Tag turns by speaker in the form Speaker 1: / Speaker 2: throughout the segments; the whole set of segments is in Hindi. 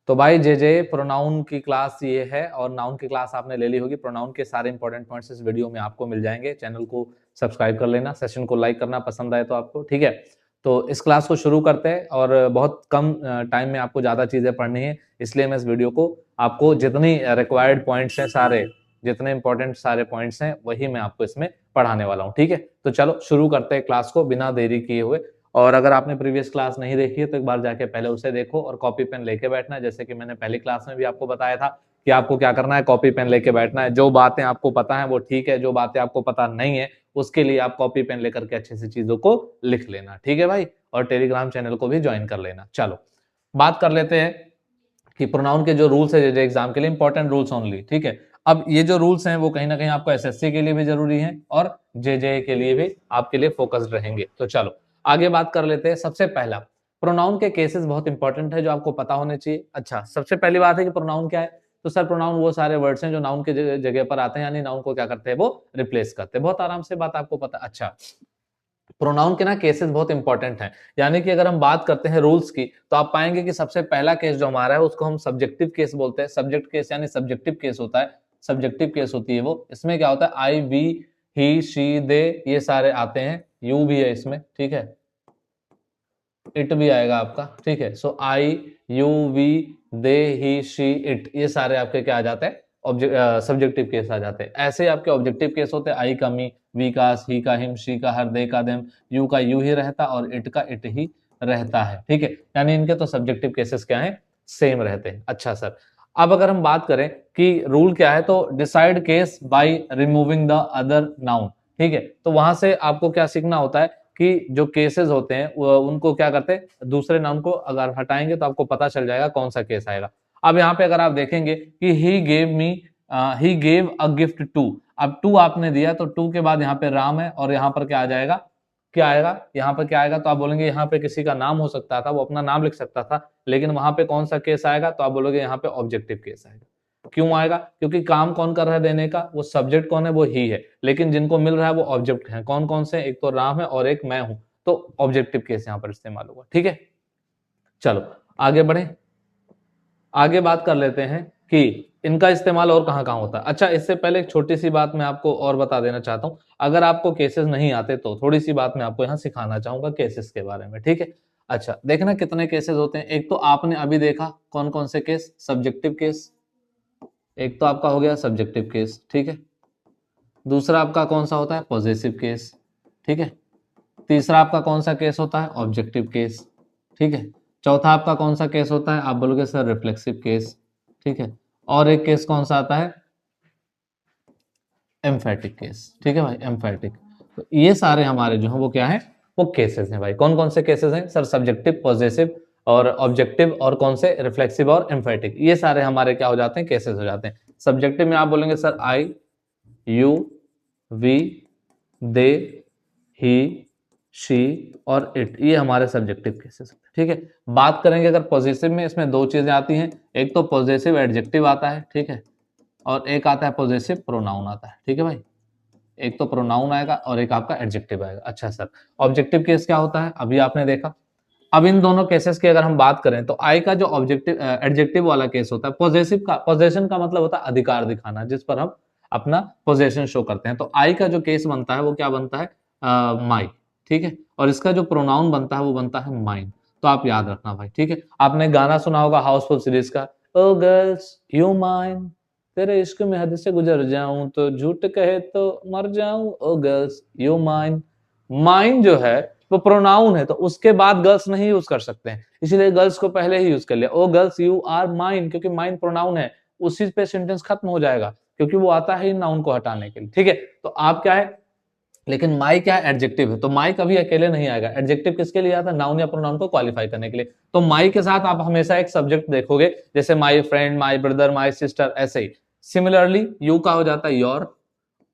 Speaker 1: तो भाई जे प्रोनाउन की क्लास ये है और नाउन की क्लास आपने ले ली होगी। प्रोनाउन के सारे इंपॉर्टेंट पॉइंट्स इस वीडियो में आपको मिल जाएंगे। चैनल को सब्सक्राइब कर लेना, सेशन को लाइक करना पसंद आए तो आपको, ठीक है। तो इस क्लास को शुरू करते हैं और बहुत कम टाइम में आपको ज्यादा चीजें पढ़नी है, इसलिए मैं इस वीडियो को आपको जितनी रिक्वायर्ड पॉइंट्स हैं सारे, जितने इंपॉर्टेंट सारे पॉइंट्स हैं वही मैं आपको इसमें पढ़ाने वाला हूँ, ठीक है। तो चलो शुरू करते हैं क्लास को बिना देरी किए हुए। और अगर आपने प्रीवियस क्लास नहीं देखी है तो एक बार जाके पहले उसे देखो और कॉपी पेन लेके बैठना है। जैसे कि मैंने पहली क्लास में भी आपको बताया था कि आपको क्या करना है, कॉपी पेन लेके बैठना है। जो बातें आपको पता है वो ठीक है, जो बातें आपको पता नहीं है उसके लिए आप कॉपी पेन लेकर के अच्छे से चीजों को लिख लेना, ठीक है भाई। और टेलीग्राम चैनल को भी ज्वाइन कर लेना। चलो बात कर लेते हैं कि प्रोनाउन के जो रूल्स है जे एग्जाम के लिए, इंपॉर्टेंट रूल्स ओनली, ठीक है। अब ये जो रूल्स हैं वो कहीं ना कहीं आपको एसएससी के लिए भी जरूरी हैं और जे के लिए भी आपके लिए फोकस्ड रहेंगे। तो चलो आगे बात कर लेते हैं। सबसे पहला, प्रोनाउन के केसेस बहुत इंपॉर्टेंट है जो आपको पता होने चाहिए। अच्छा, सबसे पहली बात है कि प्रोनाउन क्या है। तो सर प्रोनाउन वो सारे वर्ड्स हैं जो नाउन के जगह पर आते हैं, यानी नाउन को क्या करते हैं, वो रिप्लेस करते हैं। बहुत आराम से बात आपको पता। अच्छा, प्रोनाउन के ना केसेस बहुत इंपॉर्टेंट हैं, यानी कि अगर हम बात करते हैं रूल्स की तो आप पाएंगे कि सबसे पहला केस जो हमारा है उसको हम सब्जेक्टिव केस बोलते हैं। सब्जेक्ट केस यानी सब्जेक्टिव केस होता है, सब्जेक्टिव केस होती है वो। इसमें क्या होता है, आई वी ही शी दे ये सारे आते हैं, यू भी है इसमें, ठीक है, इट भी आएगा आपका, ठीक है। So I you we they he she it ये सारे आपके क्या आ जाते हैं, सब्जेक्टिव केस आ जाते हैं। ऐसे आपके ऑब्जेक्टिव केस होते हैं, आई का मी, वी का ही का हिम, शी का हर, दे का देम, यू का यू ही रहता और इट का इट ही रहता है, ठीक है। यानी इनके तो सब्जेक्टिव केसेस क्या है, सेम रहते हैं। अच्छा सर, अब अगर हम बात करें कि रूल क्या है, तो decide case by removing the other noun, ठीक है। तो वहां से आपको क्या सीखना होता है कि जो केसेस होते हैं उनको क्या करते हैं, दूसरे नाउन को अगर हटाएंगे तो आपको पता चल जाएगा कौन सा केस आएगा। अब यहाँ पे अगर आप देखेंगे कि he gave me, he gave a gift to, अब टू आपने दिया तो टू के बाद यहाँ पे राम है और यहाँ पर क्या आ जाएगा, क्या आएगा, यहाँ पर क्या आएगा, तो आप बोलेंगे यहाँ पे किसी का नाम हो सकता था, वो अपना नाम लिख सकता था, लेकिन वहां पे कौन सा केस आएगा, तो आप बोलोगे यहाँ पे ऑब्जेक्टिव केस आएगा। क्यों आएगा, क्योंकि काम कौन कर रहा है देने का, वो सब्जेक्ट कौन है, वो ही है, लेकिन जिनको मिल रहा है वो ऑब्जेक्ट है। कौन कौन से, एक तो राम है और एक मैं हूं, तो ऑब्जेक्टिव केस यहाँ पर इस्तेमाल होगा, ठीक है। चलो आगे बढ़े, आगे बात कर लेते हैं कि इनका इस्तेमाल और कहां कहां होता है। अच्छा, इससे पहले एक छोटी सी बात मैं आपको और बता देना चाहता हूं। अगर आपको केसेस नहीं आते तो थोड़ी सी बात मैं आपको यहाँ सिखाना चाहूंगा केसेस के बारे में, ठीक है। अच्छा, देखना कितने केसेस होते हैं। एक तो आपने अभी देखा कौन कौन से केस, सब्जेक्टिव केस, एक तो आपका हो गया सब्जेक्टिव केस, ठीक है। दूसरा आपका कौन सा होता है, पॉजेसिव केस, ठीक है। तीसरा आपका कौन सा केस होता है, ऑब्जेक्टिव केस, ठीक है। चौथा आपका कौन सा केस होता है, आप बोलोगे सर रिफ्लेक्सिव केस, ठीक है। और एक केस कौन सा आता है, एम्फेटिक केस, ठीक है भाई, एम्फेटिक। तो ये सारे हमारे जो हैं वो क्या है, वो केसेस हैं भाई। कौन कौन से केसेस हैं सर, सब्जेक्टिव, पॉजेसिव और ऑब्जेक्टिव, और कौन से, रिफ्लेक्सिव और एम्फेटिक। ये सारे हमारे क्या हो जाते हैं, केसेस हो जाते हैं। सब्जेक्टिव में आप बोलेंगे sir I, you, we, they, he, she और इट, ये हमारे सब्जेक्टिव केसेस, ठीक है। बात करेंगे अगर पॉजेसिव में, इसमें दो चीजें आती हैं, एक तो पॉजेसिव एडजेक्टिव आता है, ठीक है, और एक आता है पॉजेसिव प्रोनाउन आता है, ठीक है भाई। एक तो प्रोनाउन आएगा और एक आपका एडजेक्टिव आएगा। अच्छा सर, ऑब्जेक्टिव केस क्या होता है, अभी आपने देखा। अब इन दोनों केसेस की अगर हम बात करें तो आई का जो ऑब्जेक्टिव एडजेक्टिव वाला केस होता है, पॉजेसिव का, पॉजेशन का मतलब होता है अधिकार दिखाना, जिस पर हम अपना पोजेशन शो करते हैं। तो आई का जो केस बनता है वो क्या बनता है, माई, ठीक है। और इसका जो प्रोनाउन बनता है वो बनता है माइन। तो आप याद रखना भाई, ठीक है। आपने गाना सुना होगा हाउसफुल सीरीज का, ओ गर्ल्स यू माइन, तेरे इश्क में हद से गुजर जाऊं तो झूठ कहे तो मर जाऊं, ओ गर्ल्स यू माइन। माइन जो है वो प्रोनाउन है, तो उसके बाद गर्ल्स नहीं यूज कर सकते हैं, इसीलिए गर्ल्स को पहले ही यूज कर लिया, ओ गर्ल्स यू आर माइन, क्योंकि माइन प्रोनाउन है, उसी पे सेंटेंस खत्म हो जाएगा, क्योंकि वो आता है नाउन को हटाने के लिए, ठीक है। तो आप क्या है, लेकिन माई क्या है, एडजेक्टिव है, तो माई कभी अकेले नहीं आएगा। एडजेक्टिव किसके लिए आता है, नाउन या प्रोनाउन को क्वालिफाई करने के लिए। तो माई के साथ आप हमेशा एक सब्जेक्ट देखोगे, जैसे my friend, my brother, my sister, ऐसे ही। सिमिलरली यू का हो जाता है योर,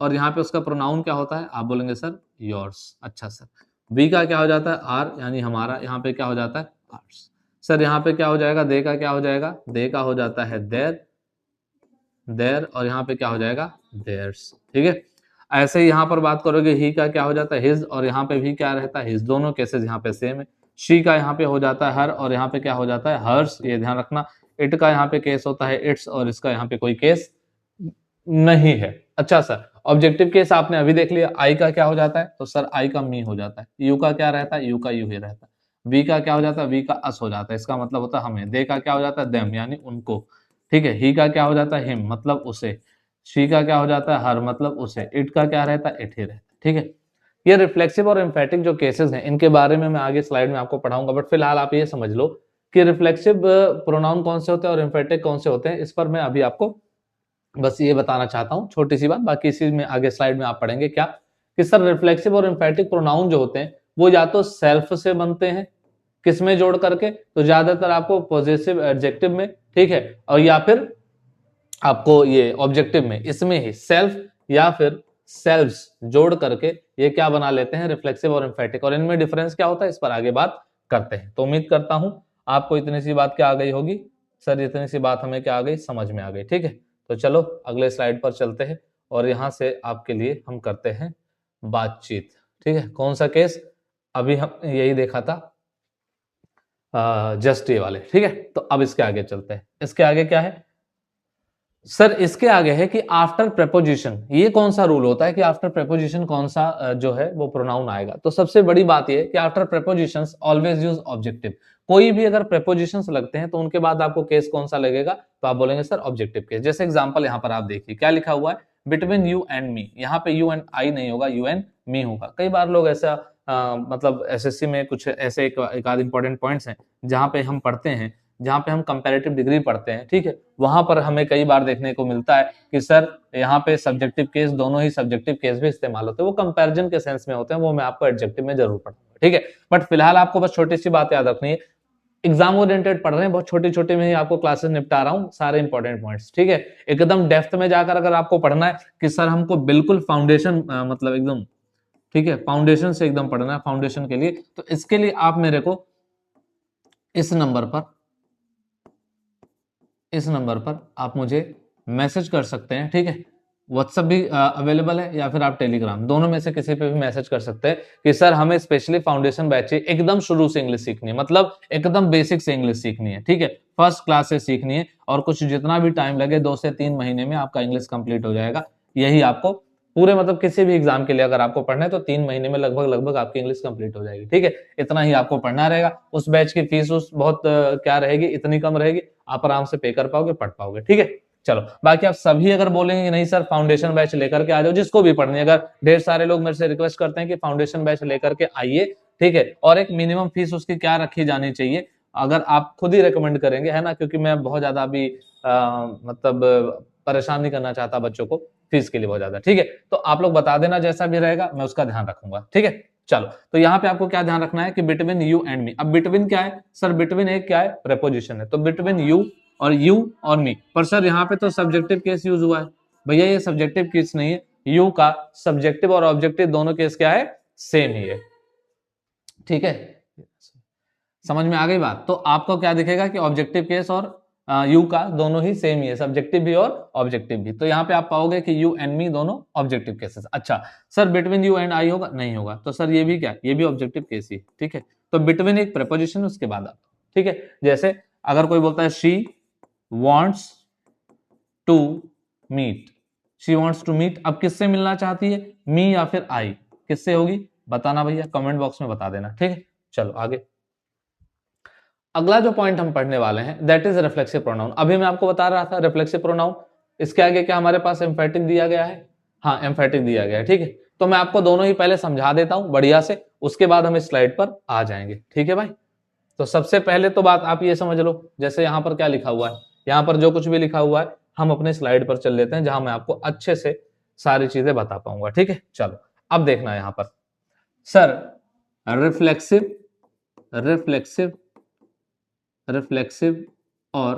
Speaker 1: और यहाँ पे उसका प्रोनाउन क्या होता है, आप बोलेंगे सर योर्स। अच्छा सर, वी का क्या हो जाता है, आर, यानी हमारा, यहाँ पे क्या हो जाता है, आर्स। सर यहाँ पे क्या हो जाएगा, दे का क्या हो जाएगा, दे का हो जाता है देर, देर, और यहाँ पे क्या हो जाएगा, देयर्स, ठीक है। ऐसे ही यहाँ पर बात करोगे, ही का क्या हो जाता है, हिज, और यहाँ पे भी क्या रहता है, हिज। दोनों केसेस यहाँ पे सेम है। शी का यहाँ पे हो जाता है हर, और यहाँ पे क्या हो जाता है, हर्स, ये ध्यान रखना। इट का यहाँ पे केस होता है इट्स, और इसका यहाँ पे कोई केस नहीं है। अच्छा सर, ऑब्जेक्टिव केस आपने अभी देख लिया, आई का क्या हो जाता है, तो सर आई का मी हो जाता है, यू का क्या रहता है, यू का यू ही रहता है, वी का क्या हो जाता है, वी का अस हो जाता है, इसका मतलब होता है हमें, दे का क्या हो जाता है, देम यानी उनको, ठीक है, ही का क्या हो जाता है, हिम मतलब उसे, शी का क्या हो जाता है, हर मतलब उसे, इट का क्या रहता है, इट ही रहता है, ठीक है। ये रिफ्लेक्सिव और एम्फेटिक जो केसेस हैं इनके बारे में मैं आगे स्लाइड में आपको पढ़ाऊंगा, बट फिलहाल आप ये समझ लो कि रिफ्लेक्सिव प्रोनाउन कौन से होते हैं और एम्फेटिक कौन से होते हैं, इस पर मैं अभी आपको बस ये बताना चाहता हूं, छोटी सी बात, बाकी इसी में आगे स्लाइड में आप पढ़ेंगे क्या कि सर रिफ्लेक्सिव और एम्फेटिक प्रोनाउन जो होते हैं वो या तो सेल्फ से बनते हैं, किसमें जोड़ करके, तो ज्यादातर आपको पॉजिटिव एडजेक्टिव में, ठीक है, और या फिर आपको ये ऑब्जेक्टिव में, इसमें ही सेल्फ या फिर सेल्व्स जोड़ करके ये क्या बना लेते हैं, रिफ्लेक्सिव और एम्फेटिक, और इनमें डिफरेंस क्या होता है इस पर आगे बात करते हैं। तो उम्मीद करता हूं आपको इतनी सी बात क्या आ गई होगी, सर इतनी सी बात हमें क्या आ गई, समझ में आ गई, ठीक है। तो चलो अगले स्लाइड पर चलते हैं और यहां से आपके लिए हम करते हैं बातचीत, ठीक है। कौन सा केस, अभी हम यही देखा था जस्ट ये वाले, ठीक है। तो अब इसके आगे चलते हैं, इसके आगे क्या है सर, इसके आगे है कि आफ्टर प्रेपोजिशन, ये कौन सा रूल होता है कि आफ्टर प्रेपोजिशन कौन सा जो है वो प्रोनाउन आएगा। तो सबसे बड़ी बात ये है कि after prepositions always use objective, कोई भी अगर प्रेपोजिशंस लगते हैं तो उनके बाद आपको केस कौन सा लगेगा, तो आप बोलेंगे सर ऑब्जेक्टिव केस। जैसे एग्जांपल यहाँ पर आप देखिए क्या लिखा हुआ है, बिटवीन यू एंड मी, यहाँ पे यू एंड आई नहीं होगा, यू एंड मी होगा। कई बार लोग ऐसा मतलब एसएससी में कुछ ऐसे एक आध इंपॉर्टेंट पॉइंट्स हैं जहां पे हम पढ़ते हैं, जहां पे हम कंपैरेटिव डिग्री पढ़ते हैं, ठीक है, वहां पर हमें कई बार देखने को मिलता है कि सर यहाँ पे सब्जेक्टिव केस, दोनों ही सब्जेक्टिव केस भी इस्तेमाल होते हैं, वो कंपैरिजन के सेंस में होते हैं, वो मैं आपको एडजेक्टिव में जरूर पढ़ूंगा, ठीक है। बट फिलहाल आपको बस छोटी सी बात याद रखनी है, एग्जाम ओरिएंटेड पढ़ रहे हैं, बहुत छोटे छोटे में ही आपको क्लासेस निपटा रहा हूँ, सारे इंपॉर्टेंट पॉइंट्स, ठीक है। एकदम डेप्थ में जाकर अगर आपको पढ़ना है कि सर हमको बिल्कुल फाउंडेशन मतलब एकदम, ठीक है, फाउंडेशन से एकदम पढ़ना है फाउंडेशन के लिए, तो इसके लिए आप मेरे को इस नंबर पर आप मुझे मैसेज कर सकते हैं, ठीक है। व्हाट्सएप भी अवेलेबल है या फिर आप टेलीग्राम, दोनों में से किसी पे भी मैसेज कर सकते हैं कि सर हमें स्पेशली फाउंडेशन बैच चाहिए, एकदम शुरू से इंग्लिश सीखनी है, मतलब एकदम बेसिक से इंग्लिश सीखनी है, ठीक है, फर्स्ट क्लास से सीखनी है, और कुछ जितना भी टाइम लगे 2 से 3 महीने में आपका इंग्लिश कंप्लीट हो जाएगा। यही आपको पूरे मतलब किसी भी एग्जाम के लिए अगर आपको पढ़ना है तो 3 महीने में लगभग आपकी इंग्लिश कंप्लीट हो जाएगी, ठीक है। इतना ही आपको पढ़ना रहेगा। उस बैच की फीस उस बहुत क्या रहेगी, इतनी कम रहेगी, आप आराम से पे कर पाओगे, पढ़ पाओगे, ठीक है। चलो बाकी आप सभी अगर बोलेंगे कि नहीं सर फाउंडेशन बैच लेकर के आ जाओ, जिसको भी पढ़नी है, अगर ढेर सारे लोग मेरे से रिक्वेस्ट करते हैं कि फाउंडेशन बैच लेकर के आइए, ठीक है, और एक मिनिमम फीस उसकी क्या रखी जानी चाहिए, अगर आप खुद ही रेकमेंड करेंगे, है ना, क्योंकि मैं बहुत ज्यादा अभी मतलब परेशान नहीं करना चाहता बच्चों को फीस के लिए बहुत ज्यादा, ठीक है। तो आप लोग बता देना जैसा भी रहेगा, मैं उसका ध्यान रखूंगा, ठीक है। चलो तो यहाँ पे आपको क्या ध्यान रखना है कि बिटवीन यू एंड मी, अब बिटवीन क्या है सर, बिटवीन एक क्या है, प्रेपोजिशन है, तो बिटवीन यू और मी, पर सर यहाँ पे तो सब्जेक्टिव केस यूज हुआ है, भैया ये सब्जेक्टिव केस नहीं है, यू का सब्जेक्टिव और ऑब्जेक्टिव दोनों केस क्या है, सेम ही है, ठीक है। समझ में आ गई बात। तो आपको क्या दिखेगा कि ऑब्जेक्टिव केस और यू का दोनों ही सेम ही है, सब्जेक्टिव भी और ऑब्जेक्टिव भी। तो यहाँ पे आप पाओगे कि यू एंड मी दोनों ऑब्जेक्टिव केसेस। अच्छा sir between you and I होगा, नहीं होगा, तो सर ये भी क्या, ये भी ऑब्जेक्टिव केस ही, ठीक है। तो बिटवीन एक प्रेपोजिशन, उसके बाद आप, ठीक है, जैसे अगर कोई बोलता है she wants to meet, she wants to meet, अब किससे मिलना चाहती है, मी या फिर आई, किससे होगी बताना भैया, कमेंट बॉक्स में बता देना, ठीक है। चलो आगे अगला जो पॉइंट हम पढ़ने वाले हैं दैट इज रिफ्लेक्सिव प्रोनाउन। अभी मैं आपको बता रहा था रिफ्लेक्सिव प्रोनाउन, इसके आगे क्या हमारे पास एम्फेटिक दिया गया है, हाँ एम्फेटिक दिया गया है, ठीक है। तो मैं आपको दोनों ही पहले समझा देता हूं बढ़िया से, उसके बाद हम इस स्लाइड पर आ जाएंगे, ठीक है भाई। तो सबसे पहले तो बात आप ये समझ लो, जैसे यहाँ पर क्या लिखा हुआ है, यहाँ पर जो कुछ भी लिखा हुआ है हम अपने स्लाइड पर चल लेते हैं जहां मैं आपको अच्छे से सारी चीजें बता पाऊंगा, ठीक है। चलो अब देखना है यहाँ पर सर रिफ्लेक्सिव रिफ्लेक्सिव और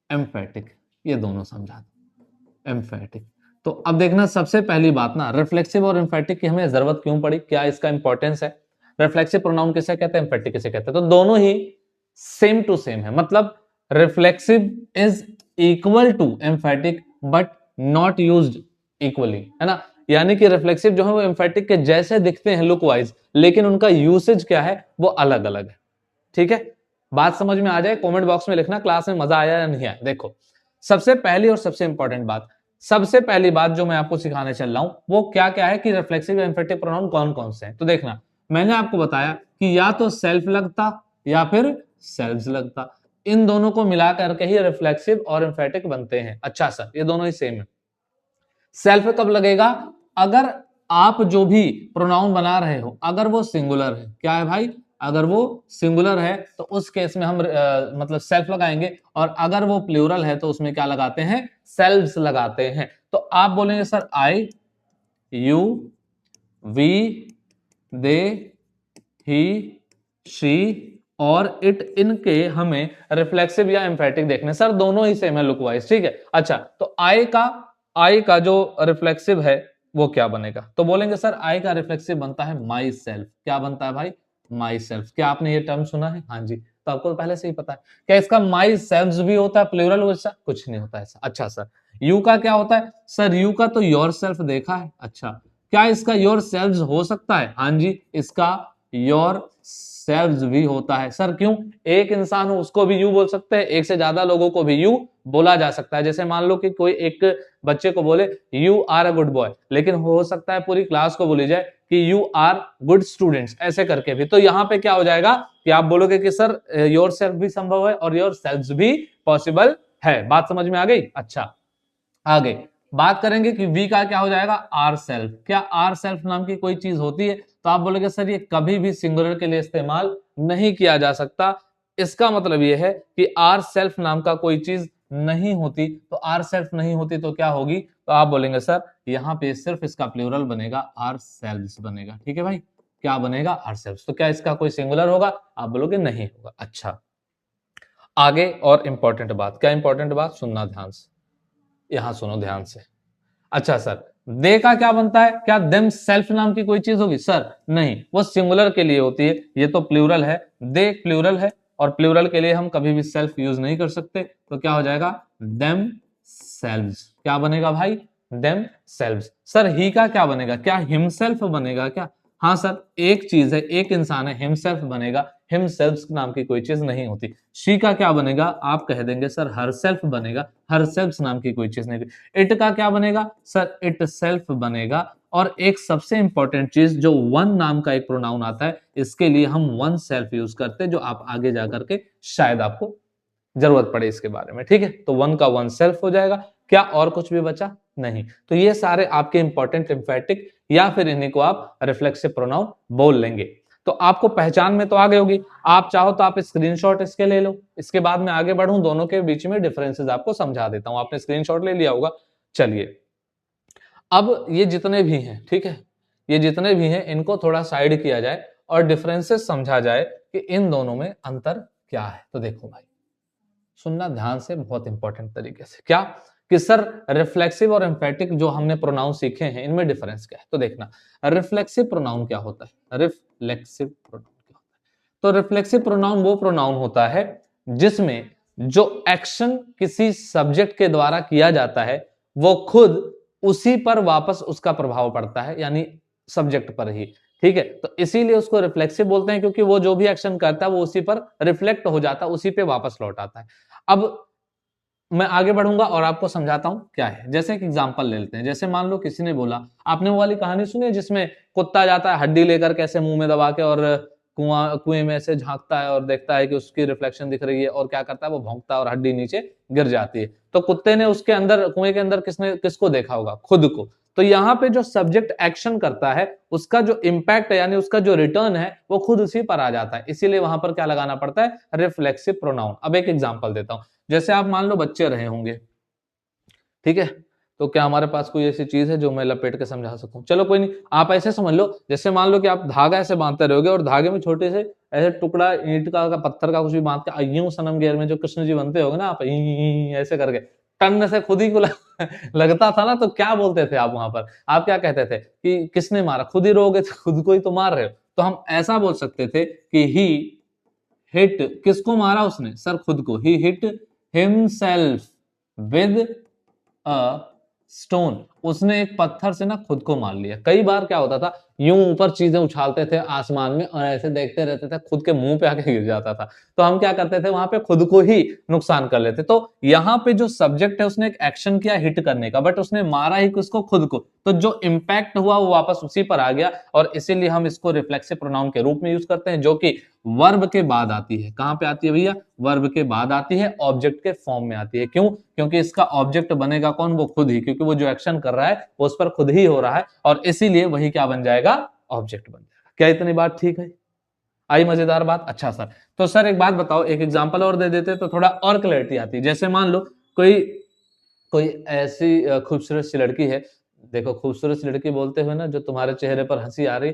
Speaker 1: एम्फेटिक, ये दोनों समझा दो। एम्फेटिक, तो अब देखना सबसे पहली बात ना, रिफ्लेक्सिव और एम्फेटिक की हमें जरूरत क्यों पड़ी, क्या इसका इंपॉर्टेंस है, रिफ्लेक्सिव प्रोनाउन किसे कहते हैं, एम्फेटिक किसे कहते हैं, तो दोनों ही सेम टू सेम है, मतलब reflexive is equal to emphatic but not used equally, है ना। यानी कि रिफ्लेक्सिव जो है वो एम्फेटिक के जैसे दिखते हैं लुक वाइज, लेकिन उनका यूसेज क्या है वो अलग अलग है, ठीक है। बात समझ में आ जाए कमेंट बॉक्स में लिखना क्लास में मजा आया या नहीं आया। देखो सबसे पहली और सबसे इंपॉर्टेंट बात, सबसे पहली बात जो मैं आपको सिखाने चल रहा हूं वो क्या क्या है कि रिफ्लेक्सिव या एम्फेटिक प्रोनाउन कौन कौन से हैं। तो देखना मैंने आपको बताया कि या तो सेल्फ लगता या फिर सेल्व्स लगता, इन दोनों को मिला करके ही रिफ्लेक्सिव और एम्फेटिक बनते हैं। अच्छा सर ये दोनों ही सेम है। सेल्फ कब लगेगा, अगर आप जो भी प्रोनाउन बना रहे हो अगर वो सिंगुलर है, क्या है भाई, अगर वो सिंगुलर है तो उस केस में हम मतलब सेल्फ लगाएंगे, और अगर वो प्लूरल है तो उसमें क्या लगाते हैं, सेल्व्स लगाते हैं। तो आप बोलेंगे sir I, you, we, they, he, she और इट, इनके हमें रिफ्लेक्सिव या एम्फेटिक देखने। सर दोनों ही सेम है लुक वाइज, ठीक है। अच्छा तो आई का जो रिफ्लेक्सिव है वो क्या बनेगा, तो बोलेंगे सर आई का रिफ्लेक्सिव बनता है माई सेल्फ। क्या बनता है भाई, माई सेल्फ। क्या आपने ये टर्म सुना है, हाँ जी, तो आपको पहले से ही पता है। क्या इसका माई सेल्फ भी होता है प्लूरल, वैसा कुछ नहीं होता ऐसा। अच्छा सर यू का क्या होता है, सर यू का तो योर सेल्फ देखा है। अच्छा क्या इसका योर सेल्व्स हो सकता है, हाँ जी इसका योर सेल्व्स भी होता है। सर क्यों, एक इंसान हो उसको भी यू बोल सकते हैं, एक से ज्यादा लोगों को भी यू बोला जा सकता है। जैसे मान लो कि कोई एक बच्चे को बोले you are a good boy, लेकिन हो सकता है पूरी क्लास को बोली जाए कि यू आर गुड स्टूडेंट्स, ऐसे करके भी। तो यहाँ पे क्या हो जाएगा कि आप बोलोगे कि सर योर सेल्फ भी संभव है और योर सेल्व्स भी पॉसिबल है। बात समझ में आ गई। अच्छा आगे बात करेंगे कि वी का क्या हो जाएगा, आर सेल्फ। क्या आर सेल्फ नाम की कोई चीज होती है, तो आप बोलोगे सर ये कभी भी सिंगुलर के लिए इस्तेमाल नहीं किया जा सकता। इसका मतलब ये है कि आर सेल्फ नाम का कोई चीज नहीं होती। तो आर सेल्फ नहीं होती तो क्या होगी, तो आप बोलेंगे सर यहाँ पे सिर्फ इसका प्लूरल बनेगा, आर सेल्व्स बनेगा। ठीक है भाई, क्या बनेगा, आर सेल्व्स। तो क्या इसका कोई सिंगुलर होगा, आप बोलोगे नहीं होगा। अच्छा आगे और इंपॉर्टेंट बात, क्या इंपॉर्टेंट बात, सुनना ध्यान से, यहां सुनो ध्यान से। अच्छा सर दे का क्या बनता है, क्या देम सेल्फ नाम की कोई चीज होगी, सर नहीं, वो सिंगुलर के लिए होती है, ये तो प्लूरल है, दे प्लूरल है और प्लूरल के लिए हम कभी भी सेल्फ यूज नहीं कर सकते। तो क्या हो जाएगा, देम सेल्व्स। क्या बनेगा भाई, देम सेल्व्स। सर ही का क्या बनेगा, क्या हिमसेल्फ बनेगा क्या, हाँ सर एक चीज है, एक इंसान है, हिमसेल्फ बनेगा, हिमसेल्फ नाम की कोई चीज नहीं होती। शी का क्या बनेगा, आप कह देंगे सर हर सेल्फ बनेगा, हर सेल्फ नाम की कोई चीज नहीं। इट का क्या बनेगा, सर इट सेल्फ बनेगा। और एक सबसे इंपॉर्टेंट चीज जो वन नाम का एक प्रोनाउन आता है, इसके लिए हम वन सेल्फ यूज करते हैं, जो आप आगे जाकर के शायद आपको जरूरत पड़े इसके बारे में। ठीक है, तो वन का वन सेल्फ हो जाएगा। क्या और कुछ भी बचा, नहीं। तो ये सारे आपके इंपॉर्टेंट एम्फेटिक या फिर इन्हीं को आप रिफ्लेक्सिव प्रोनाउन बोल लेंगे। तो आपको पहचान में तो आ गई होगी। आप चाहो तो आप स्क्रीनशॉट इसके ले लो, इसके बाद में आगे बढ़ूं, दोनों के बीच में डिफरेंसेस आपको समझा देता हूं। आपने स्क्रीनशॉट ले लिया होगा। चलिए अब ये जितने भी हैं, ठीक है, ये जितने भी हैं इनको थोड़ा साइड किया जाए और डिफरेंसेस समझा जाए कि इन दोनों में अंतर क्या है। तो देखो भाई सुनना ध्यान से, बहुत इंपॉर्टेंट तरीके से, क्या कि सर रिफ्लेक्सिव और एम्फेटिक जो हमने प्रोनाउन सीखे हैं इनमें डिफरेंस क्या है। तो देखना रिफ्लेक्सिव प्रोनाउन क्या होता है, रिफ्लेक्सिव प्रोनाउन क्या होता है, तो रिफ्लेक्सिव प्रोनाउन वो प्रोनाउन होता है जिसमें जो एक्शन किसी सब्जेक्ट के द्वारा किया जाता है वो खुद उसी पर वापस उसका प्रभाव पड़ता है, यानी सब्जेक्ट पर ही। ठीक है, तो इसीलिए उसको रिफ्लेक्सिव बोलते हैं, क्योंकि वो जो भी एक्शन करता है वो उसी पर रिफ्लेक्ट हो जाता है, उसी पे वापस लौट आता है। अब मैं आगे बढ़ूंगा और आपको समझाता हूं क्या है। जैसे एक एग्जांपल ले लेते हैं, जैसे मान लो किसी ने बोला, आपने वो वाली कहानी सुनी है जिसमें कुत्ता जाता है हड्डी लेकर कैसे मुंह में दबा के और कुएं में से झांकता है और देखता है कि उसकी रिफ्लेक्शन दिख रही है, और क्या करता है वो भौंकता है और हड्डी नीचे गिर जाती है। तो कुत्ते ने उसके अंदर, कुएं के अंदर किसको देखा होगा, खुद को। तो यहाँ पे जो सब्जेक्ट एक्शन करता है उसका जो इंपैक्ट है, यानी उसका जो रिटर्न है वो खुद उसी पर आ जाता है, इसीलिए वहां पर क्या लगाना पड़ता है, रिफ्लेक्सिव प्रोनाउन। अब एक एग्जांपल देता हूं, जैसे आप मान लो बच्चे रहे होंगे, ठीक है, तो क्या हमारे पास कोई ऐसी चीज है जो मैं लपेट के समझा सकूं, चलो कोई नहीं, आप ऐसे समझ लो, जैसे मान लो कि आप धागा ऐसे बांधते रहोगे और धागे में छोटे से ऐसे टुकड़ा ईंट का पत्थर का कुछ भी बांध के यूं सनम गेयर में जो कृष्ण जी बनते होगे ना, आप ऐसे करके टन से खुद ही को लगता था ना, तो क्या बोलते थे आप वहां पर, आप क्या कहते थे कि किसने मारा, खुद ही रहोगे तो खुद को ही तो मार रहे हो। तो हम ऐसा बोल सकते थे कि ही हिट, किसको मारा उसने, सर खुद को, he hit himself with a stone. उसने एक पत्थर से ना खुद को मार लिया। कई बार क्या होता था, यूं ऊपर चीजें उछालते थे आसमान में और ऐसे देखते रहते थे, खुद के मुंह पे आके गिर जाता था। तो हम क्या करते थे, वहां पे खुद को ही नुकसान कर लेते। तो यहाँ पे जो सब्जेक्ट है उसने एक एक्शन किया हिट करने का, बट उसने मारा ही किसको, खुद को। तो जो इंपैक्ट हुआ वो वापस उसी पर आ गया, और इसीलिए हम इसको रिफ्लेक्सिव प्रोनाउन के रूप में यूज करते हैं, जो कि वर्ब के बाद आती है। कहां पे आती है भैया, वर्ब के बाद आती है, ऑब्जेक्ट के फॉर्म में आती है। क्यों, क्योंकि इसका ऑब्जेक्ट बनेगा कौन, वो खुद ही, क्योंकि वो जो एक्शन कर रहा है वो उस पर खुद ही हो रहा है, और इसीलिए वही क्या बन जाएगा, ऑब्जेक्ट बन जाएगा। क्या इतनी बात ठीक है, आई मजेदार बात। अच्छा सर, तो सर एक बात बताओ, एक एग्जांपल और दे देते तो थोड़ा और क्लैरिटी आती। जैसे मान लो कोई कोई ऐसी खूबसूरत सी लड़की है, देखो खूबसूरत सी लड़की बोलते हुए ना जो तुम्हारे चेहरे पर हंसी आ रही,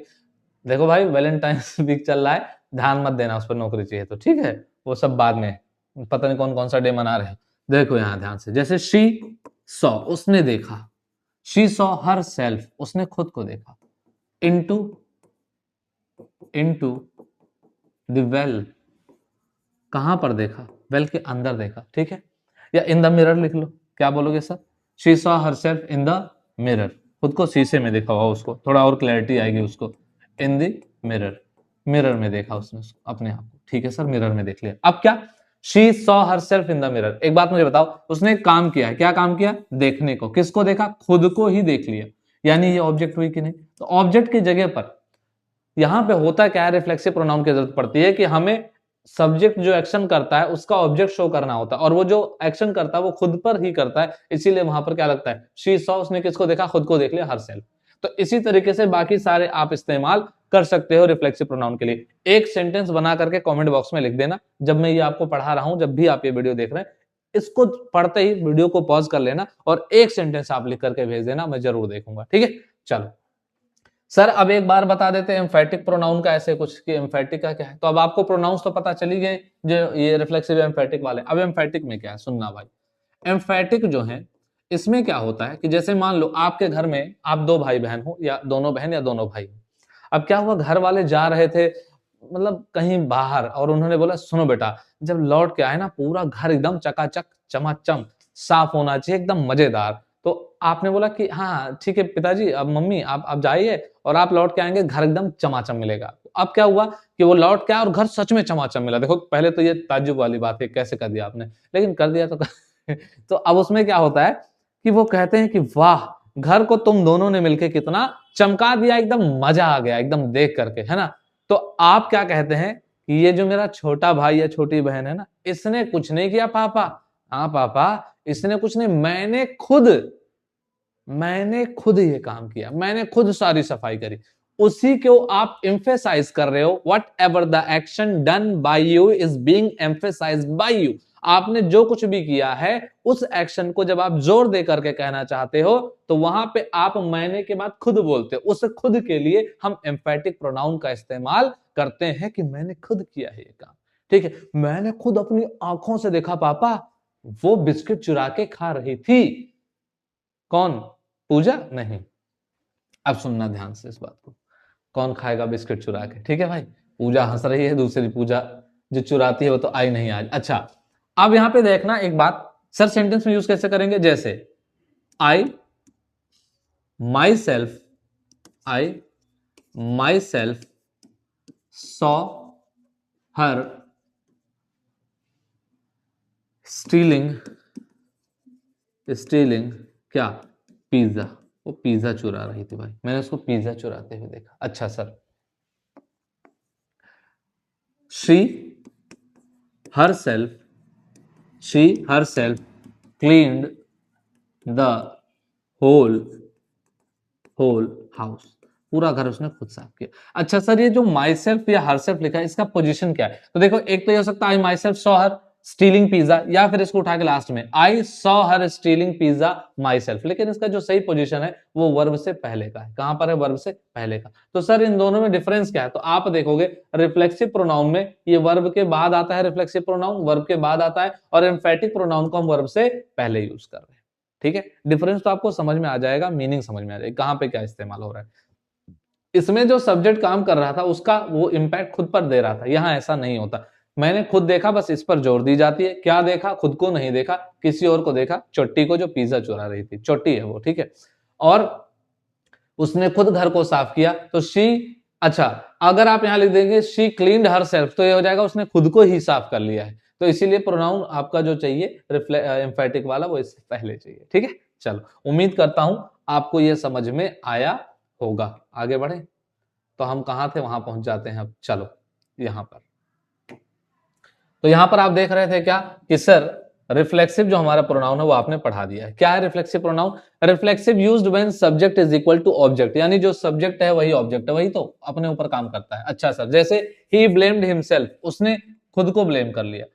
Speaker 1: देखो भाई वैलेंटाइंस वीक चल रहा है, ध्यान मत देना, उस पर नौकरी चाहिए तो ठीक है, वो सब बाद में, पता नहीं कौन कौन सा डे मना रहे हैं। देखो यहां ध्यान से, जैसे शी सॉ, उसने देखा, शी सॉ हर सेल्फ, उसने खुद को देखा, इनटू इनटू द वेल, कहां पर देखा, वेल के अंदर देखा, ठीक है। या इन द मिरर लिख लो, क्या बोलोगे sir, she saw her self in the mirror, खुद को शीशे में देखा हुआ उसको, थोड़ा और क्लैरिटी आएगी उसको। इन द मिरर, मिरर में देखा उसने उसको, अपने आप को, ठीक है सर, मिरर में देख लिया। अब क्या, she saw her self in the mirror. एक बात मुझे बताओ, उसने एक काम किया, क्या काम किया, देखने को, किसको देखा, खुद को ही देख लिया, यानी ये ऑब्जेक्ट हुई कि नहीं। तो ऑब्जेक्ट की जगह पर यहां पे होता क्या है, रिफ्लेक्सिव प्रोनाउन की जरूरत पड़ती है कि हमें सब्जेक्ट जो एक्शन करता है उसका ऑब्जेक्ट शो करना होता है, और वो जो एक्शन करता है वो खुद पर ही करता है, इसीलिए वहां पर क्या लगता है, शी सॉ, उसने किसको देखा, खुद को देख लिया, हर सेल्फ। तो इसी तरीके से बाकी सारे आप इस्तेमाल कर सकते हो रिफ्लेक्सिव प्रोनाउन के लिए। एक सेंटेंस बना करके कमेंट बॉक्स में लिख देना, जब मैं ये आपको पढ़ा रहा हूं, जब भी आप ये वीडियो देख रहे हैं, इसको पढ़ते ही वीडियो को पॉज कर लेना और एक सेंटेंस आप लिख करके भेज देना, मैं जरूर देखूंगा, ठीक है। चलो सर, अब एक बार बता देते हैं एम्फेटिक प्रोनाउन का, ऐसे कुछ कि एम्फेटिक का क्या है। तो अब आपको प्रोनाउंस तो पता चली गए, जो ये रिफ्लेक्सिव एम्फेटिक वाले। अब एम्फेटिक में क्या है, सुनना भाई। एम्फेटिक जो है, इसमें क्या होता है कि जैसे मान लो आपके घर में आप दो भाई बहन हो, या दोनों बहन या दोनों भाई हो। अब क्या हुआ, घर वाले जा रहे थे मतलब कहीं बाहर, और उन्होंने बोला सुनो बेटा, जब लौट के आए ना, पूरा घर एकदम चकाचक चमाचम साफ होना चाहिए, एकदम मजेदार। तो आपने बोला कि हाँ ठीक है पिताजी, अब मम्मी आप जाइए, और आप लौट के आएंगे, घर एकदम चमाचम मिलेगा। अब क्या हुआ कि वो लौट के आया और घर सच में चमाचम मिला। देखो पहले तो ये ताज्जुब वाली बात है, कैसे कर दिया आपने, लेकिन कर दिया तो तो अब उसमें क्या होता है कि वो कहते हैं कि वाह, घर को तुम दोनों ने मिलकर कितना चमका दिया, एकदम मजा आ गया एकदम देख करके, है ना। तो आप क्या कहते हैं कि ये जो मेरा छोटा भाई या छोटी बहन है ना, इसने कुछ नहीं किया पापा। हाँ पापा, इसने कुछ नहीं, मैंने खुद ये काम किया, मैंने खुद सारी सफाई करी। उसी को आप एम्फेसाइज कर रहे हो, whatever the action done by you is being emphasize by you. आपने जो कुछ भी किया है, उस एक्शन को जब आप जोर दे करके कहना चाहते हो, तो वहां पे आप मैंने के बाद खुद बोलते हो। उस खुद के लिए हम एम्फेटिक प्रोनाउन का इस्तेमाल करते हैं कि मैंने खुद किया है ये काम, ठीक है। मैंने खुद अपनी आंखों से देखा पापा, वो बिस्किट चुरा के खा रही थी। कौन, पूजा नहीं। अब सुनना ध्यान से इस बात को, कौन खाएगा बिस्किट चुरा के, ठीक है भाई। पूजा हंस रही है, दूसरी पूजा जो चुराती है वो तो आई नहीं आज। अच्छा, अब यहां पे देखना एक बात, सर सेंटेंस में यूज कैसे करेंगे, जैसे I myself saw her stealing क्या, पिज्जा। वो पिज्जा चुरा रही थी भाई, मैंने उसको पिज्जा चुराते हुए देखा। अच्छा sir, she herself cleaned the whole house, पूरा घर उसने खुद साफ किया। अच्छा सर, ये जो माई सेल्फ या हर सेल्फ लिखा है, इसका पोजीशन क्या है। तो देखो, एक तो ये हो सकता है I myself saw her stealing pizza, या फिर इसको उठा के लास्ट में I saw her stealing pizza myself. लेकिन इसका जो सही पोजीशन है वो वर्ब से पहले का है। कहां पर है, वर्ब से पहले का। तो सर इन दोनों में डिफरेंस क्या है, तो आप देखोगे रिफ्लेक्सिव प्रोनाउन में ये वर्ब के बाद आता है, रिफ्लेक्सिव प्रोनाउन वर्ब के बाद आता है, और एम्फेटिक प्रोनाउन को हम वर्ब से पहले यूज कर रहे हैं, ठीक है। डिफरेंस तो आपको समझ में आ जाएगा, मीनिंग समझ में आ जाएगा कहां पे क्या इस्तेमाल हो रहा है। इसमें जो सब्जेक्ट काम कर रहा था उसका वो इंपैक्ट खुद पर दे रहा था, यहां ऐसा नहीं होता। मैंने खुद देखा, बस इस पर जोर दी जाती है। क्या देखा, खुद को नहीं देखा, किसी और को देखा, चोटी को जो पिज्जा चुरा रही थी, चोटी है वो, ठीक है। और उसने खुद घर को साफ किया, तो शी, अच्छा अगर आप यहां लिख देंगे शी क्लीन्ड हरसेल्फ, तो ये हो जाएगा उसने खुद को ही साफ कर लिया है। तो इसीलिए प्रोनाउन आपका जो चाहिए एम्फेटिक वाला वो इससे पहले चाहिए। ठीक है, चलो उम्मीद करता हूं आपको ये समझ में आया होगा। आगे बढ़े, तो हम कहां थे वहां पहुंच जाते हैं अब। चलो यहां पर, तो यहां पर आप देख रहे थे क्या कि सर रिफ्लेक्सिव जो हमारा प्रोनाउन है वो आपने पढ़ा दिया है। क्या है reflexive pronoun? Reflexive used when subject is equal to object, यानी जो सब्जेक्ट है वही ऑब्जेक्ट है, वही तो अपने ऊपर काम करता है। अच्छा सर, जैसे ही ब्लेम्ड हिमसेल्फ, उसने खुद को ब्लेम कर लिया।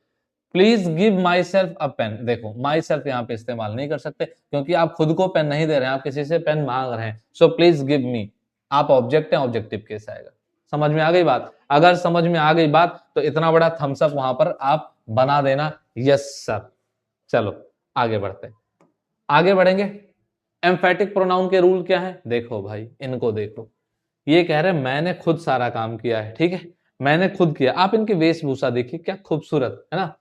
Speaker 1: Please give myself a pen, देखो माई सेल्फ यहाँ पे इस्तेमाल नहीं कर सकते क्योंकि आप खुद को पेन नहीं दे रहे हैं, आप किसी से पेन मांग रहे हैं। सो प्लीज गिव मी, आप ऑब्जेक्ट है, ऑब्जेक्टिव केस आएगा। समझ में आ गई बात? अगर समझ में आ गई बात तो इतना बड़ा थम्स अप वहां पर आप बना देना, यस सर। चलो आगे बढ़ते हैं, आगे बढ़ेंगे। एम्फेटिक प्रोनाउन के रूल क्या है? देखो भाई, इनको देखो, ये कह रहे हैं मैंने खुद सारा काम किया है। ठीक है, मैंने खुद किया। आप इनकी वेशभूषा देखिए क्या खूबसूरत है ना।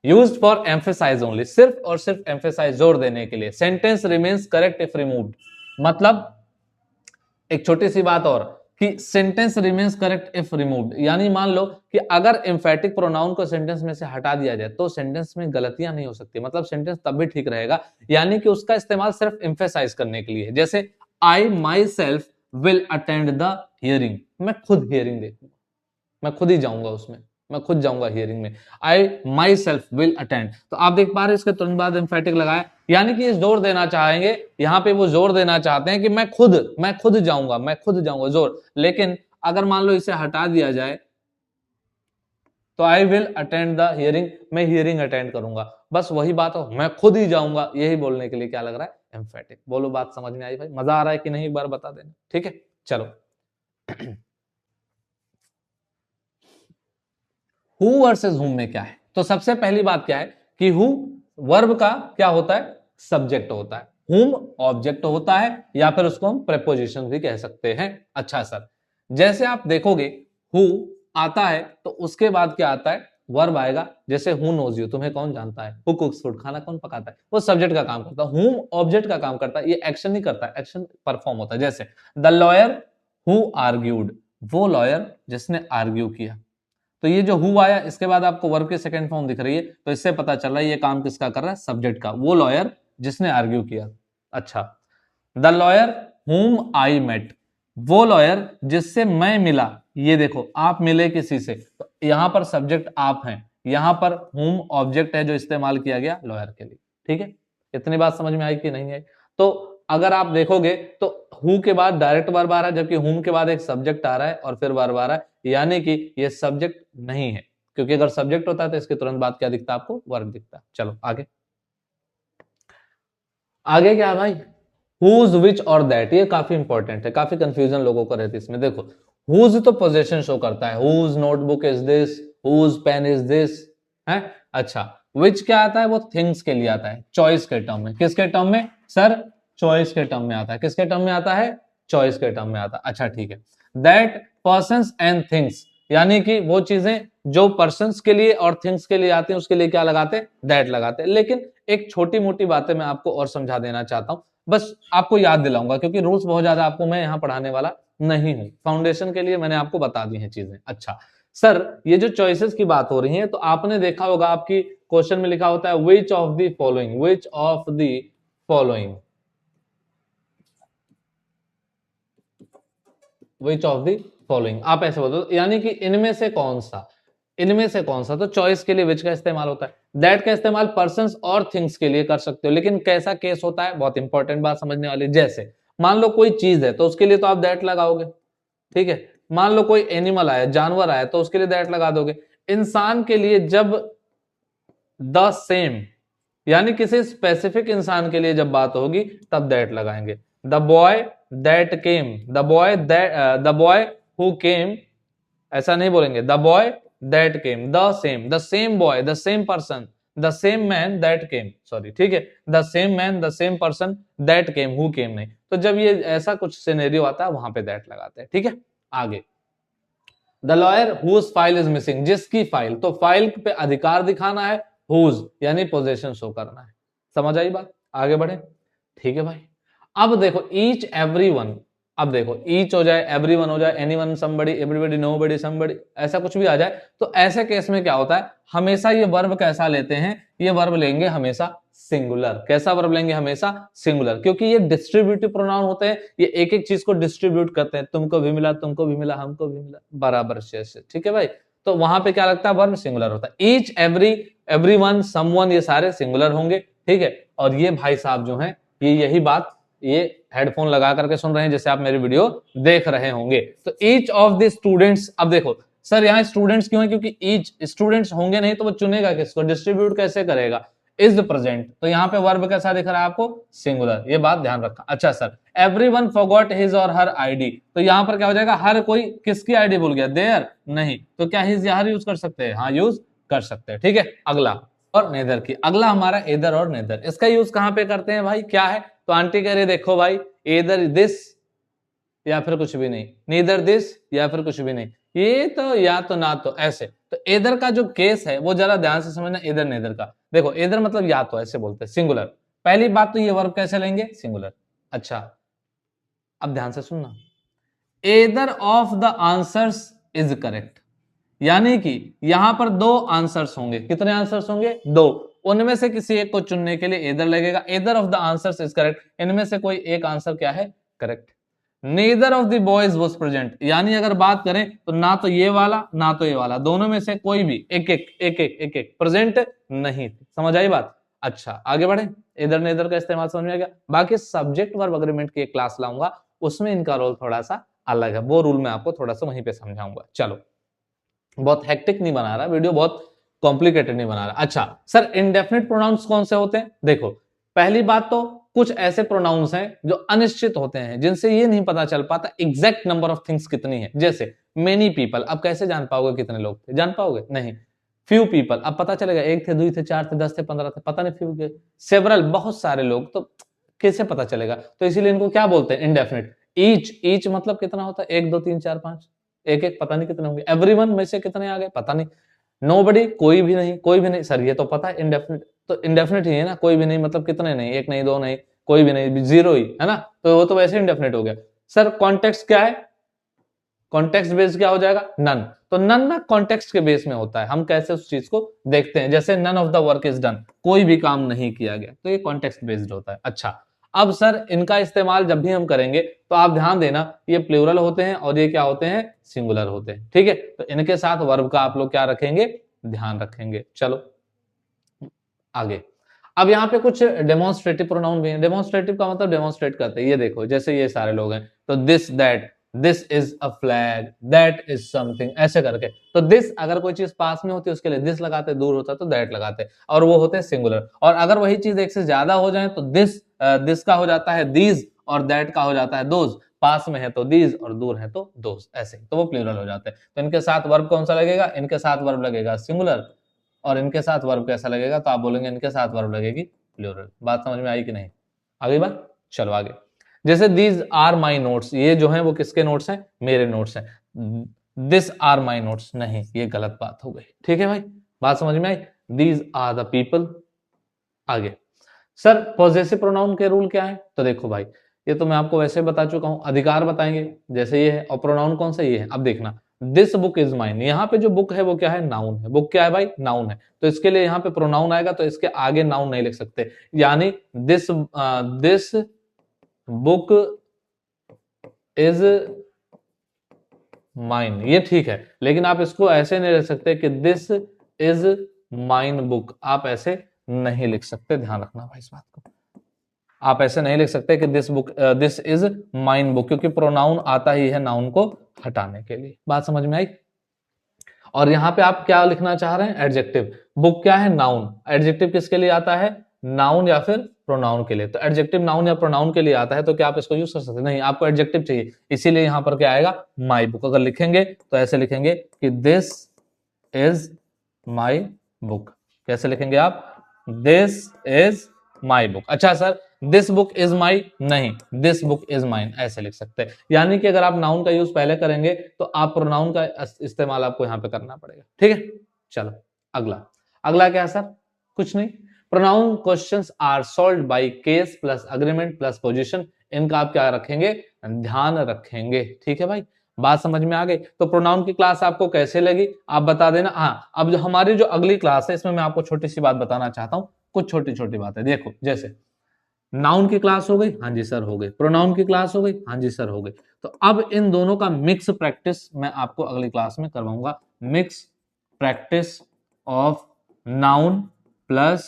Speaker 1: यूज्ड फॉर एम्फेसाइज ओनली, सिर्फ और सिर्फ एम्फेसाइज, जोर देने के लिए। Sentence remains correct if removed, मतलब एक छोटी सी बात और कि sentence remains correct if removed, यानी मान लो कि अगर एम्फेटिक प्रोनाउन को सेंटेंस में से हटा दिया जाए तो सेंटेंस में गलतियां नहीं हो सकती, मतलब सेंटेंस तब भी ठीक रहेगा। यानी कि उसका इस्तेमाल सिर्फ एम्फेसाइज करने के लिए है। जैसे I myself will attend the hearing, मैं खुद हियरिंग देखूंगा, मैं खुद ही जाऊंगा उसमें, मैं खुद जाऊंगा हियरिंग में। आई माई सेल्फ विल अटेंड, तो आप देख पा रहे इसके तुरंत बाद एम्फेटिक लगाया, यानी कि जोर देना चाहेंगे यहाँ पे, वो जोर देना चाहते हैं कि मैं खुद जाऊंगा, मैं खुद जाऊंगा, जोर। लेकिन अगर मान लो इसे हटा दिया जाए तो I will attend the hearing, मैं हियरिंग अटेंड करूंगा, बस वही बात हो, मैं खुद ही जाऊंगा, यही बोलने के लिए क्या लग रहा है? एम्फेटिक। बोलो बात समझ में आई भाई? मजा आ रहा है कि नहीं, एक बार बता देना। ठीक है, चलो हु वर्सेस हुम में क्या है? तो सबसे पहली बात क्या है कि हु वर्ब का क्या होता है? सब्जेक्ट होता है। हुम ऑब्जेक्ट होता है, या फिर उसको हम प्रेपोजिशन भी कह सकते हैं। अच्छा सर, जैसे आप देखोगे हु आता है तो उसके बाद क्या आता है? वर्ब आएगा। जैसे हु नोज यू, तुम्हें कौन जानता है? हु कुक्स फूड, खाना कौन पकाता है? वो सब्जेक्ट का काम करता है। हुम ऑब्जेक्ट का काम करता है, ये एक्शन नहीं करता, एक्शन परफॉर्म होता है। जैसे द लॉयर हु आर्ग्यूड, वो लॉयर जिसने आर्ग्यू किया। तो ये जो हु आया, इसके बाद आपको वर्ब की सेकंड फॉर्म दिख रही है, तो इससे पता चल रहा है ये काम किसका कर रहा है? सब्जेक्ट का, वो लॉयर जिसने आर्ग्यू किया। अच्छा, द लॉयर हुम आई मेट, वो लॉयर जिससे मैं मिला। ये देखो, आप मिले किसी से, तो यहां पर सब्जेक्ट आप हैं, यहां पर हुम ऑब्जेक्ट है जो इस्तेमाल किया गया लॉयर के लिए। ठीक है, इतनी बात समझ में आई कि नहीं आई? तो अगर आप देखोगे तो हु के बाद डायरेक्ट वर्ब आ रहा है, जबकि हुम के बाद एक सब्जेक्ट आ रहा है और फिर वर्ब आ रहा है, यानी कि ये सब्जेक्ट नहीं है, क्योंकि अगर सब्जेक्ट होता है तो इसके तुरंत बाद क्या दिखता है आपको? वर्ब दिखता है। चलो आगे, आगे क्या है भाई? हुज, विच और दैट, ये काफी इंपॉर्टेंट है, काफी कंफ्यूजन लोगों को रहती है इसमें। देखो हुज तो पोजेशन शो करता है, whose notebook is this, whose pen is this है। अच्छा, विच क्या आता है? वो थिंग्स के लिए आता है, चॉइस के टर्म में। किसके टर्म में सर? चॉइस के टर्म में आता है। किसके टर्म में आता है? चॉइस के टर्म में आता है। अच्छा ठीक है, दैट पर्सन्स एंड थिंग्स, यानी कि वो चीजें जो पर्सन्स के लिए और थिंग्स के लिए आते हैं उसके लिए क्या लगाते हैं? दैट लगाते हैं। लेकिन एक छोटी मोटी बातें मैं आपको और समझा देना चाहता हूं, बस आपको याद दिलाऊंगा, क्योंकि रूल्स बहुत ज्यादा आपको मैं यहाँ पढ़ाने वाला नहीं हूं, फाउंडेशन के लिए मैंने आपको बता दी हैं चीजें। अच्छा सर, ये जो चॉइसेस की बात हो रही है, तो आपने देखा होगा आपकी क्वेश्चन में लिखा होता है which of the following, which of the following, which of the following, आप ऐसे बोल दो, यानी कि इनमें से कौन सा, इनमें से कौन सा। तो चॉइस के लिए विच का इस्तेमाल होता है, दैट का इस्तेमाल पर्संस और थिंग्स के लिए कर सकते हो। लेकिन कैसा केस होता है, बहुत इंपॉर्टेंट बात समझने वाली। जैसे मान लो कोई चीज है तो उसके लिए तो आप दैट लगाओगे, ठीक है। मान लो कोई एनिमल आया, जानवर आया, तो उसके लिए दैट लगा दोगे। इंसान के लिए जब द सेम, यानी किसी स्पेसिफिक इंसान के लिए जब बात होगी तब दैट लगाएंगे। The boy that came, the boy who came, ऐसा नहीं बोलेंगे। The boy that came, the same boy, the same person, the same man that came, sorry ठीक है, the same man, the same person that came, who came नहीं। तो जब ये ऐसा कुछ सिनेरियो आता है वहां पे दैट लगाते हैं। ठीक है, आगे the lawyer whose file is missing, जिसकी फाइल, तो फाइल पे अधिकार दिखाना है, हुज यानी पोजेशन शो करना है। समझ आई बात? आगे बढ़े, ठीक है भाई। अब देखो ईच एवरीवन, अब देखो ईच हो जाए, एवरीवन हो जाए, anyone, somebody, everybody, nobody, somebody, ऐसा कुछ भी आ जाए, तो ऐसे केस में क्या होता है, हमेशा ये वर्ब कैसा लेते हैं, ये वर्ब लेंगे हमेशा सिंगुलर। कैसा वर्ब लेंगे, हमेशा सिंगुलर, क्योंकि ये डिस्ट्रीब्यूटिव प्रोनाउन होते हैं, ये एक एक चीज को डिस्ट्रीब्यूट करते हैं, तुमको भी मिला, तुमको भी मिला, हमको भी मिला, बराबर से। ठीक है भाई, तो वहां पे क्या लगता है, वर्ब सिंगुलर होता है। ईच, एवरी, एवरीवन, समवन, ये सारे सिंगुलर होंगे। ठीक है, और ये भाई साहब जो हैं, ये यही बात, ये हेडफोन लगा करके सुन रहे हैं जैसे आप मेरी वीडियो देख रहे होंगे। तो ईच ऑफ द स्टूडेंट्स, अब देखो सर यहाँ स्टूडेंट्स क्यों है, क्योंकि ईच स्टूडेंट्स होंगे नहीं तो वो चुनेगा किसको, डिस्ट्रीब्यूट कैसे करेगा, इज प्रेजेंट, तो यहाँ पे वर्ब कैसा दिख रहा है आपको, सिंगुलर, ये बात ध्यान रखा। अच्छा सर, एवरीवन फॉरगॉट हिज और हर आईडी, तो यहाँ पर क्या हो जाएगा, हर कोई किसकी आईडी भूल गया, देयर नहीं, तो क्या हिज या हर यूज कर सकते हैं, हाँ यूज कर सकते हैं। ठीक है, अगला और नेदर की, अगला हमारा इधर और नेदर, इसका यूज कहां पे करते हैं भाई, क्या है, तो आंटी कह रही देखो भाई, इधर दिस या फिर कुछ भी नहीं, नीदर दिस या फिर कुछ भी नहीं, ये तो या तो ना तो, ऐसे। तो इधर का जो केस है वो जरा ध्यान से समझना, इधर नेदर का, देखो इधर मतलब या तो, ऐसे बोलते हैं सिंगुलर। पहली बात तो ये वर्ब कैसे लेंगे, सिंगुलर। अच्छा अब ध्यान से सुनना, इधर of the answers is correct, यानी कि यहां पर दो आंसर्स होंगे, कितने आंसर्स होंगे, दो, उनमें से किसी एक को चुनने के लिए इधर लगेगा, इधर of the answers is correct, इनमें से कोई एक आंसर क्या है, correct. Neither of the boys was present, यानी अगर बात करें तो ना तो ये वाला ना तो ये वाला, दोनों में से कोई भी एक प्रेजेंट नहीं थे। समझ आई बात। अच्छा आगे बढ़े, इधर नेदर का इस्तेमाल समझ में आ गया। बाकी सब्जेक्ट वर्ब एग्रीमेंट की एक क्लास लाऊंगा, उसमें इनका रोल थोड़ा सा अलग है, वो रूल मैं आपको थोड़ा सा वहीं पे समझाऊंगा। चलो, बहुत हेक्टिक नहीं बना रहा वीडियो, बहुत कॉम्प्लिकेटेड नहीं बना रहा। अच्छा सर, इंडेफिनिट प्रोनाउंस कौन से होते हैं, देखो पहली बात तो कुछ ऐसे प्रोनाउंस हैं जो अनिश्चित होते हैं, जिनसे ये नहीं पता चल पाता एग्जैक्ट नंबर ऑफ थिंग्स कितनी है, जैसे मेनी पीपल, अब कैसे जान पाओगे कितने लोग थे, जान पाओगे नहीं। फ्यू पीपल, अब पता चलेगा एक थे, दो थे, चार थे, 10 थे, 15 थे, पता नहीं फ्यू के। सेवरल, बहुत सारे लोग, तो कैसे पता चलेगा, तो इसीलिए इनको क्या बोलते हैं, इंडेफिनिट। ईच मतलब कितना होता है, 1 2 3 4 5, एक एक पता नहीं कितने होंगे। एवरीवन में से कितने आ गए पता नहीं। नोबडी, कोई भी नहीं, कोई भी नहीं सर, ये तो पता है इंडेफिनिट, तो इंडेफिनिट ही है ना, कोई भी नहीं मतलब कितने नहीं, एक नहीं, दो नहीं, कोई भी नहीं, जीरो ही है ना, तो वो तो वैसे इंडेफिनिट हो गया। सर कॉन्टेक्स्ट क्या है, कॉन्टेक्स्ट बेस्ड क्या हो जाएगा, नन, तो नन ना कॉन्टेक्स्ट के बेस में होता है, हम कैसे उस चीज को देखते हैं, जैसे none of the work is done, कोई भी काम नहीं किया गया, तो ये कॉन्टेक्स्ट बेस्ड होता है। अच्छा अब सर इनका इस्तेमाल जब भी हम करेंगे तो आप ध्यान देना, ये प्लूरल होते हैं और ये क्या होते हैं, सिंगुलर होते हैं। ठीक है, तो इनके साथ वर्ब का आप लोग क्या रखेंगे, ध्यान रखेंगे। चलो आगे, अब यहाँ पे कुछ डेमोन्स्ट्रेटिव प्रोनाउन भी हैं। डेमोन्स्ट्रेटिव का मतलब डेमोन्स्ट्रेट करते हैं, ये देखो जैसे ये सारे लोग हैं, तो this that, this is a flag, that is something, ऐसे करके। तो दिस अगर कोई चीज पास में होती है उसके लिए दिस लगाते, दूर होता है तो दैट लगाते, और वो होते हैं सिंगुलर। और अगर वही चीज एक से ज्यादा हो जाए तो दिस का हो जाता है दीज, और दैट का हो जाता है दोज, पास में है तो दीज और दूर है तो दोज, ऐसे तो वो प्लूरल हो जाते हैं। तो इनके साथ वर्ब कौन सा लगेगा, इनके साथ वर्ब लगेगा सिंगुलर, और इनके साथ वर्ब कैसा लगेगा, तो आप बोलेंगे इनके साथ वर्ब लगेगी प्लूरल। बात समझ में आई कि नहीं, आगे बात, चलो आगे। जैसे दीज आर माई नोट्स, ये जो है वो किसके नोट्स हैं, मेरे नोट्स हैं। दिस आर माई नोट्स, नहीं ये गलत बात हो गई। ठीक है भाई, बात समझ में आई। These are the people. आगे सर पॉजेसिव प्रोनाउन के रूल क्या है, तो देखो भाई ये तो मैं आपको वैसे बता चुका हूं, अधिकार बताएंगे जैसे ये है, और प्रोनाउन कौन सा, ये है। अब देखना, दिस बुक इज माइन, यहाँ पे जो बुक है वो क्या है, नाउन है। बुक क्या है भाई, नाउन है, तो इसके लिए यहाँ पे प्रोनाउन आएगा, तो इसके आगे नाउन नहीं लिख सकते, यानी this this book is mine, ये ठीक है, लेकिन आप इसको ऐसे नहीं लिख सकते कि दिस इज माइन बुक, आप ऐसे नहीं लिख सकते, ध्यान रखना भाई इस बात को। आप ऐसे नहीं लिख सकते कि दिस इज माइन बुक, क्योंकि प्रोनाउन आता ही है नाउन को हटाने के लिए। बात समझ में आई। और यहां पे आप क्या लिखना चाह रहे हैं, एडजेक्टिव। बुक क्या है, नाउन, एडजेक्टिव किसके लिए आता है, नाउन या फिर प्रोनाउन के लिए। तो एडजेक्टिव नाउन या प्रोनाउन के लिए आता है, तो क्या आप इसको यूज कर सकते, नहीं, आपको एडजेक्टिव चाहिए, इसीलिए यहां पर क्या आएगा, माई बुक। अगर लिखेंगे तो ऐसे लिखेंगे कि दिस इज माई बुक, कैसे लिखेंगे आप, दिस इज माई बुक। अच्छा sir this book is my, नहीं, दिस बुक इज माइन, ऐसे लिख सकते हैं। यानी कि अगर आप नाउन का यूज पहले करेंगे तो आप प्रोनाउन का इस्तेमाल आपको यहां पे करना पड़ेगा। ठीक है, चलो अगला। अगला क्या है सर, कुछ नहीं, pronoun questions are solved by case plus agreement plus position इनका आप क्या रखेंगे, ध्यान रखेंगे। ठीक है भाई, बात समझ में आ गई। तो प्रोनाउन की क्लास आपको कैसे लगी आप बता देना। हाँ, अब जो हमारी जो अगली क्लास है इसमें मैं आपको छोटी सी बात बताना चाहता हूं, कुछ छोटी छोटी बातें। देखो, जैसे नाउन की क्लास हो गई, हाँ जी सर हो गई, प्रोनाउन की क्लास हो गई, हाँ जी सर हो गई। तो अब इन दोनों का मिक्स प्रैक्टिस मैं आपको अगली क्लास में करवाऊंगा, mix practice of noun plus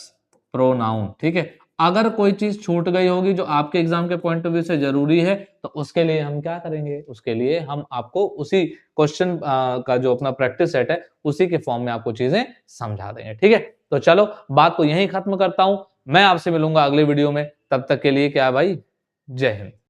Speaker 1: pronoun. ठीक है, अगर कोई चीज छूट गई होगी जो आपके एग्जाम के पॉइंट ऑफ व्यू से जरूरी है, तो उसके लिए हम क्या करेंगे, उसके लिए हम आपको उसी क्वेश्चन का जो अपना प्रैक्टिस सेट है उसी के फॉर्म में आपको चीजें समझा देंगे। ठीक है, तो चलो बात को यहीं खत्म करता हूं, मैं आपसे मिलूंगा अगले वीडियो में। तब तक के लिए क्या भाई, जय हिंद।